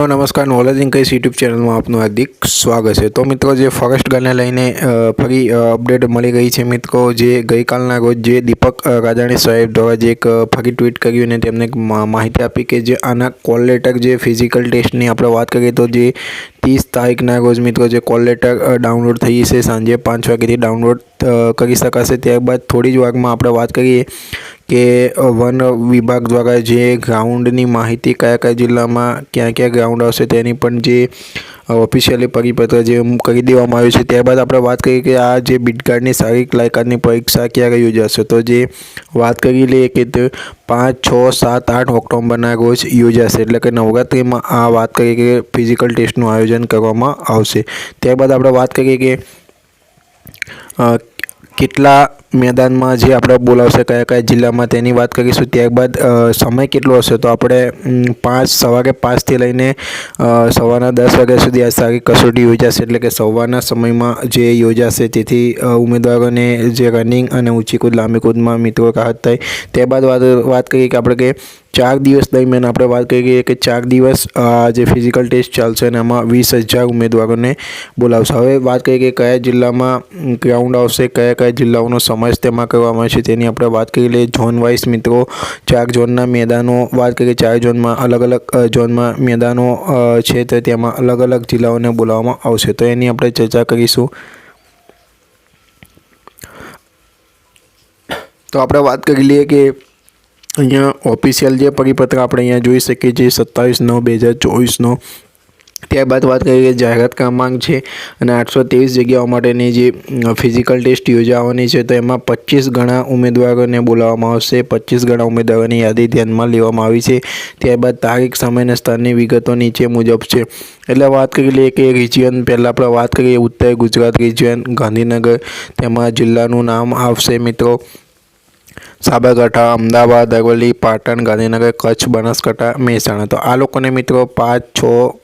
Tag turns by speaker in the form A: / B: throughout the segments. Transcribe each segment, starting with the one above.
A: નમસ્કાર, knowledge in કઈ YouTube ચેનલમાં આપનું હાર્દિક સ્વાગત છે। તો મિત્રો, જે ફોરેસ્ટ ગાર્ડને લઈને ફરી અપડેટ મળી ગઈ છે મિત્રો। જે ગઈકાલના રોજ જે દીપક રાજાણી સાહેબ દ્વારા જે એક ફરી ટ્વીટ કર્યું અને તેમને એક માહિતી આપી કે જે આના કોલ લેટર જે ફિઝિકલ ટેસ્ટની આપણે વાત કરીએ તો જે 30 તારીખના રોજ મિત્રો જે કોલ લેટર ડાઉનલોડ થઈ છે, સાંજે 5 વાગ્યાથી ડાઉનલોડ કરી શકાશે। ત્યારબાદ થોડી જ વારમાં આપણે વાત કરીએ કે વન વિભાગ દ્વારા જે ગ્રાઉન્ડની માહિતી કયા જિલ્લામાં ક્યાં ગ્રાઉન્ડ આવશે તેની પણ જે ઓફિશિયલી પરિપત્ર જે કરી દેવામાં આવ્યું છે। ત્યારબાદ આપણે વાત કરીએ કે આ જે બીટગાર્ડની શારીરિક લાયકાતની પરીક્ષા ક્યારે યોજાશે, તો જે વાત કરી લઈએ કે 5, 6, 7, 8 ઓક્ટોબરના રોજ યોજાશે, એટલે કે નવરાત્રિમાં આ વાત કરીએ કે ફિઝિકલ ટેસ્ટનું આયોજન કરવામાં આવશે। ત્યારબાદ આપણે વાત કરીએ કે કેટલા મેદાનમાં જે આપણે બોલાવશે કયા જિલ્લામાં તેની વાત કરીશું। ત્યારબાદ સમય કેટલો હશે, તો આપણે સવારે 5થી લઈને સવારના 10 વાગ્યા સુધી આ શારીરિક કસોટી યોજાશે, એટલે કે સવારના સમયમાં જે યોજાશે જેથી ઉમેદવારોને જે રનિંગ અને ઊંચી કૂદ લાંબી કૂદમાં મિત્રો રાહત થાય। ત્યારબાદ વાત કરીએ કે આપણે કે 4 દિવસ દરમિયાન આપણે વાત કરીએ કે 4 દિવસ જે ફિઝિકલ ટેસ્ટ ચાલશે અને આમાં 20,000 ઉમેદવારોને બોલાવશે। હવે વાત કરીએ કે કયા જિલ્લામાં ગ્રાઉન્ડ આવશે, કયા જિલ્લાઓનો સમાવેશ તેમાં કરવામાં આવશે તેની આપણે વાત કરી લઈએ। ઝોન વાઇઝ મિત્રો 4 ઝોનના મેદાનો વાત કરીએ, 4 ઝોનમાં અલગ ઝોનમાં મેદાનો છે, તો તેમાં અલગ જિલ્લાઓને બોલાવવામાં આવશે, તો એની આપણે ચર્ચા કરીશું। તો આપણે વાત કરી લઈએ કે અહીંયા ઓફિશિયલ જે પરિપત્ર આપણે અહીંયા જોઈ શકીએ જે 27/9/2024નો। ત્યારબાદ વાત કરીએ કે જાહેરાત ક્રમાંક છે અને 823 જગ્યાઓ માટેની જે ફિઝિકલ ટેસ્ટ યોજાવાની છે, તો એમાં 25 ગણા ઉમેદવારોને બોલાવવામાં આવશે। 25 ગણા ઉમેદવારોની યાદી ધ્યાનમાં લેવામાં આવી છે। ત્યારબાદ તારીખ, સમય અને સ્થળની વિગતો નીચે મુજબ છે, એટલે વાત કરી લઈએ કે રિજિયન પહેલાં આપણે વાત કરીએ ઉત્તર ગુજરાત રિજિયન ગાંધીનગર, તેમાં જિલ્લાનું નામ આવશે મિત્રો સાબરકાંઠા, અમદાવાદ, અરવલ્લી, પાટણ, ગાંધીનગર, કચ્છ, બનાસકાંઠા, મહેસાણા। તો આ લોકોને મિત્રો 5-6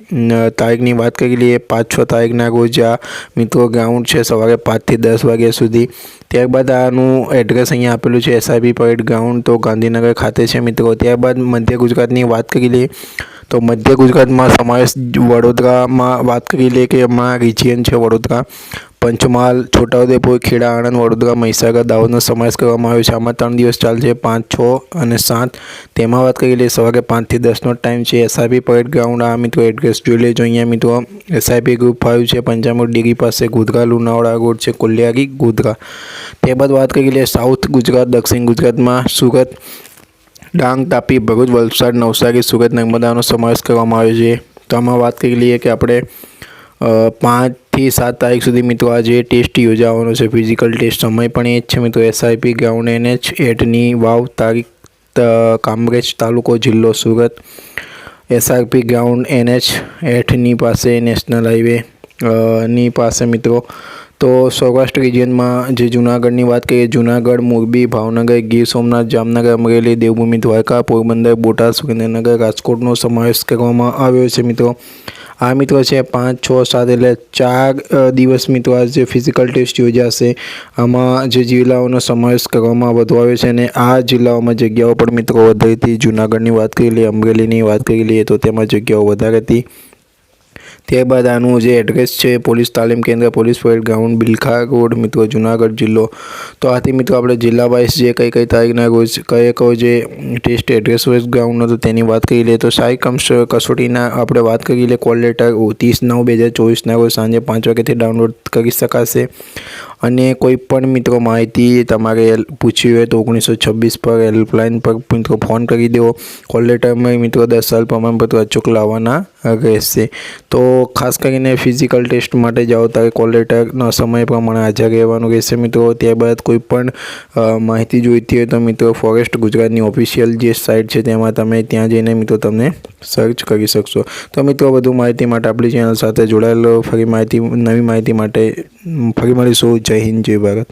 A: તારીખની વાત કરી લઈએ। 5-6 તારીખના રોજ આ મિત્રો ગ્રાઉન્ડ છે સવારે 5થી 10 વાગ્યા સુધી। ત્યારબાદ આનું એડ્રેસ અહીંયા આપેલું છે SIP પરેડ ગ્રાઉન્ડ, તો ગાંધીનગર ખાતે છે મિત્રો। ત્યારબાદ મધ્ય ગુજરાતની વાત કરી લઈએ તો મધ્ય ગુજરાતમાં સમાવેશ વડોદરામાં વાત કરી લઈએ કે એમાં રિજિયન છે વડોદરા, પંચમહાલ, છોટાઉદેપુર, ખેડા, આણંદ, વડોદરા, મહીસાગર, દાહોદનો સમાવેશ કરવામાં આવ્યો છે। આમાં 3 દિવસ ચાલશે, 5, 6 અને 7। તેમાં વાત કરી લઈએ સવારે 5થી 10નો ટાઈમ છે। SIP પરેડ ગ્રાઉન્ડ આ મિત્રો એડ્રેસ જોઈ લેજો, અહીંયા મિત્રો SIP ગ્રુપ 5 છે, પંચામૃત ડેરી પાસે ગોધરા, લુણાવાડા રોડ છે, કોલિયારી, ગોધરા। ત્યારબાદ વાત કરી લઈએ સાઉથ ગુજરાત, દક્ષિણ ગુજરાતમાં સુરત, ડાંગ, તાપી, ભરૂચ, વલસાડ, નવસારી, સુરત, નર્મદાનો સમાવેશ કરવામાં આવ્યો છે। તો આમાં વાત કરી લઈએ કે આપણે 5 થી 7 તારીખ સુધી મિત્રો આ જે ટેસ્ટ યોજાવાનો છે ફિઝિકલ ટેસ્ટ, સમય પણ એ જ છે મિત્રો। SIP ગ્રાઉન્ડ NH8ની વાવ, તારીખ કામરેજ તાલુકો, જિલ્લો સુરત। SIP ગ્રાઉન્ડ NH8ની પાસે નેશનલ હાઈવે ની પાસે મિત્રો। તો સૌરાષ્ટ્ર રિજિયનમાં જે જૂનાગઢની વાત કરીએ, જૂનાગઢ, મોરબી, ભાવનગર, ગીર સોમનાથ, જામનગર, અમરેલી, દેવભૂમિ, દ્વારકા, પોરબંદર, બોટાદ, સુરેન્દ્રનગર, રાજકોટનો સમાવેશ કરવામાં આવ્યો છે મિત્રો। આ મિત્રો છે 5, 6, 7 એટલે 4 દિવસ મિત્રો આ જે ફિઝિકલ ટેસ્ટ યોજાશે, આમાં જે જિલ્લાઓનો સમાવેશ કરવામાં વધુ આવ્યો છે અને આ જિલ્લાઓમાં જગ્યાઓ પણ મિત્રો વધારે હતી। જૂનાગઢની વાત કરી લઈએ, અમરેલીની વાત કરી લઈએ તો તેમાં જગ્યાઓ વધારે હતી। ત્યારબાદ આનું જે એડ્રેસ છે પોલીસ તાલીમ કેન્દ્ર, police parade ground, Bilkha road મિત્રો, જૂનાગઢ જિલ્લો। તો આથી મિત્રો આપણે જિલ્લા વાઇઝ જે કઈ તારીખના રોજ કયો જે ટેસ્ટ એડ્રેસ વાઇઝ ગ્રાઉન્ડ હતો તેની વાત કરી લઈએ તો શારીરિક કસોટીના આપણે વાત કરી લઈએ કોલ લેટર 30/9/2024ના રોજ સાંજે 5 વાગ્યાથી ડાઉનલોડ કરી શકાશે। અને કોઈ પણ મિત્રો માહિતી તમારે પૂછવી હોય તો 1926 પર હેલ્પલાઇન પર મિત્રો ફોન કરી દેવો। કોલ લેટરમાં મિત્રો 10 સાલ પ્રમાણપત્ર અચૂક લાવવાના રહેશે। તો ખાસ કરીને ફિઝિકલ ટેસ્ટ માટે જાઓ ત્યારે કોલ લેટરના સમય પ્રમાણે હાજર રહેવાનું રહેશે મિત્રો। ત્યારબાદ કોઈ પણ માહિતી જોઈતી હોય તો મિત્રો ફોરેસ્ટ ગુજરાતની ઓફિશિયલ જે સાઇટ છે તેમાં તમે ત્યાં જઈને મિત્રો તમને સર્ચ કરી શકશો। તો મિત્રો વધુ માહિતી માટે આપણી ચેનલ સાથે જોડાયેલો નવી માહિતી માટે ફરી મળીશું। જય હિન્દ, જય ભારત।